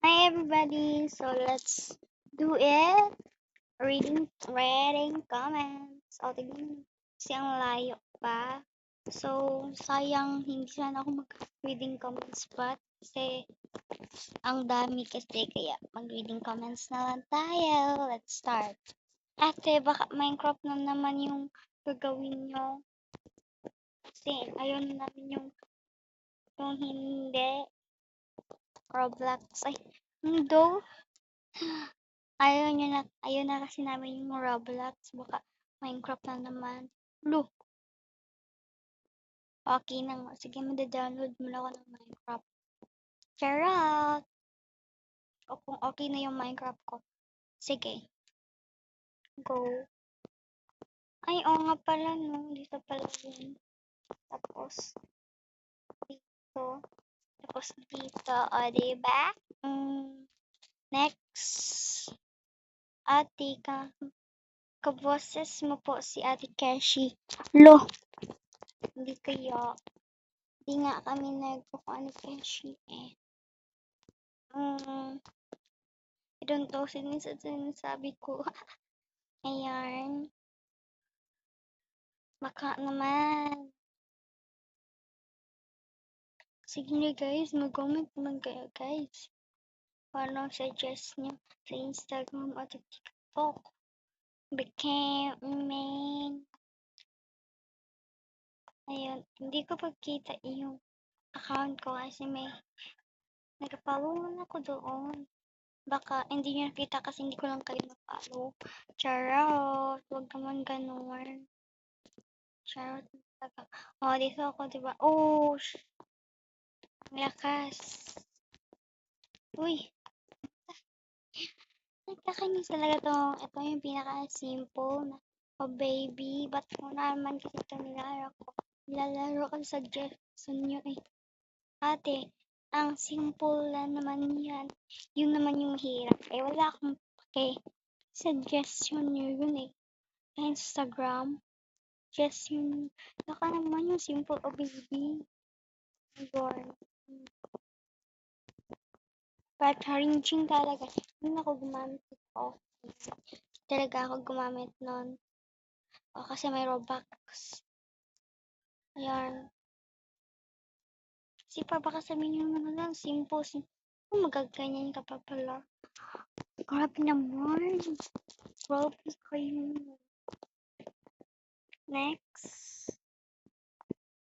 Hi everybody. So let's do it. Reading comments. O tignan kasi ang layo pa. So sayang hindi sana ako mag-reading comments pa kasi ang dami kasi kaya mag-reading comments na lang tayo. Let's start. Ate, baka Minecraft na naman yung gagawin nyo. Kasi ayun namin yung hindi. Roblox. Ay, no. Ayaw na kasi namin yung Roblox, baka Minecraft na naman. Lo, okay na nga. Sige, mada-download mo lang ako ng Minecraft. Charot! O kung okay na yung Minecraft ko. Sige, go. Ay, oo nga pala, no. Dito pala yun. Tapos, dito. Tapos, dito. O, diba? Next. Ate ka. Kaboses mo po si Ate Keshi. Lo, hindi kaya. Di nga kami nagkukuha ni Keshi eh. I don't know sinasabi ko. Ayan. Baka naman. Sige na guys, mag-comment naman kayo guys. Paano suggest nyo sa Instagram at TikTok. Became main. Ayun, hindi ko pagkita yung account ko kasi may nag-follow man ako doon. Baka hindi nyo nakita kasi hindi ko lang kayo na-follow. Charot! Huwag naman ganun. Charot talaga. Oh, dito ako, diba? Oh, lakas. Uy, nagkakainis talaga to. Ito yung pinaka-simple na, oh baby, ba't mo naman kasi ito nilalaro ko sa suggestion nyo eh. Ate, ang simple lang naman yan. Yun naman yung mahirap. Eh, wala akong pake. Suggestion nyo yun eh. Instagram. Just yun. Baka naman yung simple, oh baby. Yun. But arranging talaga. Yun ako gumamit ito. Talaga ako gumamit nun. O, kasi may Robux. Ayan. Kasi pa baka sabihin yung ano lang, simple. Kung magaganyan ka pa pala. Grabe naman. Grabe kayo. Next.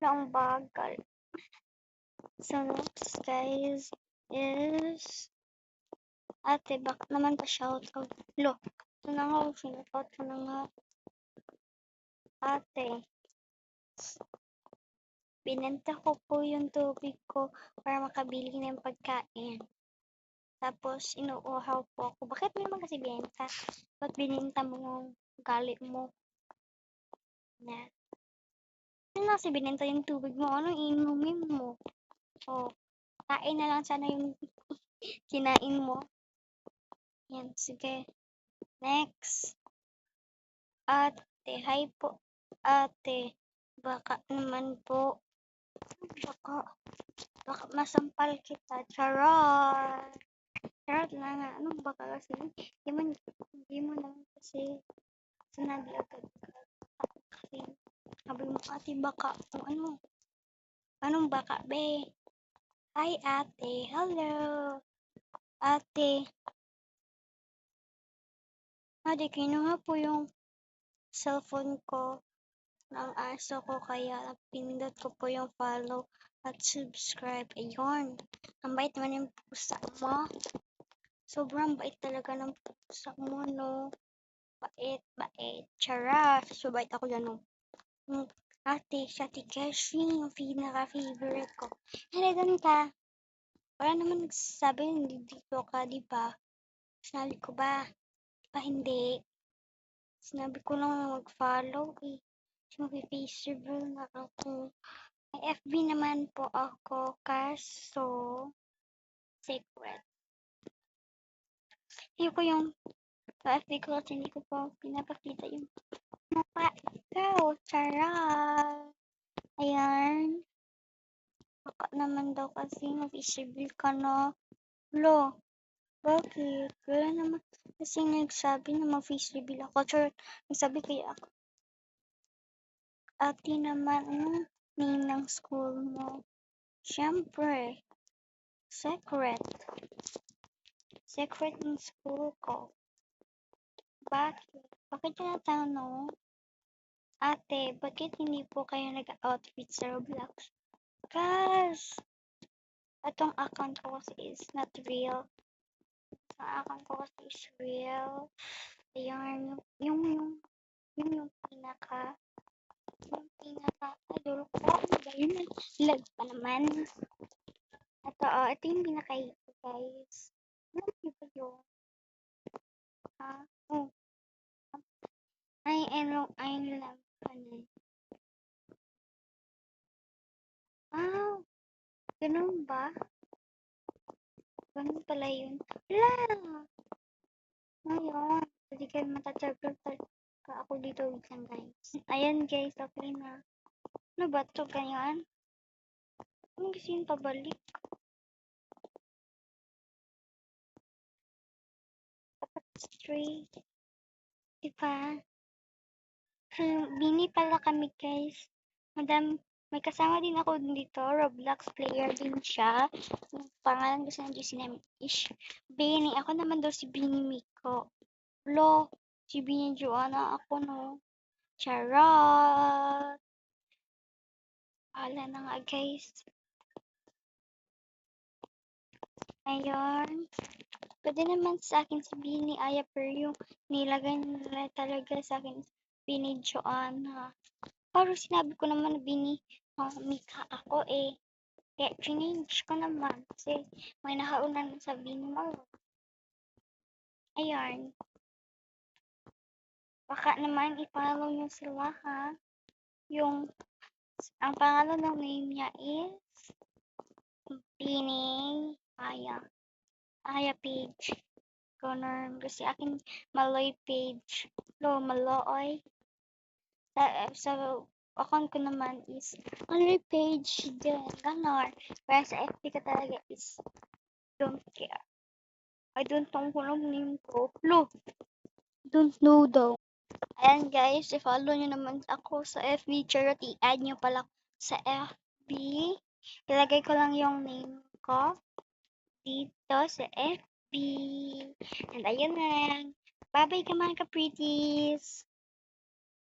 Ang bagal. So next guys is ate, bak naman pa shoutout. Lo, ito na nga, shoutout ko na nga. Ate, binenta ko po yung tubig ko para makabili ng pagkain. Tapos, inuuhaw po ako. Bakit mo naman kasi benta? Ba't bininta mo yung galit mo? Na. Ano kasi binenta yung tubig mo? Ano inumin mo? O, kain na lang sana yung kinain mo. Yan, sige. Next. Ate, hi po. Ate, baka naman po. Baka masampal kita. Charot. Charot lang nga. Anong baka kasi? Hindi mo lang kasi sinabi agad. Kasi sabi mo ate baka kung ano. Anong baka be? Hi ate. Hello. Ate. Ate, kinuha po yung cellphone ko ng aso ko kaya pinindot ko po yung follow at subscribe. Ayun. Ang bait naman yung pusa mo. Sobrang bait talaga ng pusa mo, no? Bait, bait. Charot. So, bait ako yan, no? Ate, si Ate Keshi, yung pinaka-favorite ko. Halagan ka. Wala naman nagsasabi hindi dito ka, di ba? Sinabi ko ba? Di ba hindi? Sinabi ko lang na mag-follow eh. Kasi mag-face reveal na ako. May FB naman po ako, kaso secret. Hindi ko yung FB ko kasi hindi ko po pinapakita yung mukha ikaw. Charot. Ayan. Baka naman daw kasi mag-face reveal ka na. Lo, Bakit? Wala naman. Kasi nagsabi na mag-face reveal ako. Char, nagsabi kaya ako. Ate naman, anong name ng school mo? Siyempre, secret. Secret ng school ko. Bakit? Bakit tinatanong? Ate, bakit hindi po kayo nag-outfit sa Roblox? Cause, atong account ko kasi is not real. Ang account ko kasi is real. Ayun, yung pinaka-idol ko. Ano ba yun? Lag pa naman. Ito yung pinaka-hit ko, guys. Ano ba yun? Oh. I love ano. Ganun ba? Ganun pala yun. Wala! Ngayon, hindi kayo matatravel ka ako dito. Wait lang, guys. Ayan, guys. Okay na. Ano ba ito? Ganyan? Ano kasi yung pabalik? Dapat straight. Diba? Bini pala kami, guys. May kasama din ako dito. Roblox player din siya. Yung pangalan kasi ng GC namin is Bini. Ako naman daw si Bini Miko. Lo, si Bini Joanna. Ako no. Charot! Wala na nga, guys. Ayun. Pwede naman sa akin si Bini Aya, pero yung nilagay nila talaga sa akin is Bini Joanna. Pero sinabi ko naman na Bini Mika ako eh. Kaya change ko naman kasi may nakaunan sa Bini Malo. Ayun. Baka naman i-follow nyo sila ha. Ang pangalan ng name niya is Bini Aya. Aya page. Ganun. Kasi akin Maloy page. Maloy. Sa account ko naman is Maloy page din. Ganun. Pero sa FB ko talaga is don't care. I don't know kung anong name ko. Don't know daw. Ayan guys, i-follow nyo naman ako sa FB. Charot, i-add nyo pala sa FB. Ilagay ko lang yung name ko dito sa FB. And ayun na. Bye-bye ka mga ka-pretties!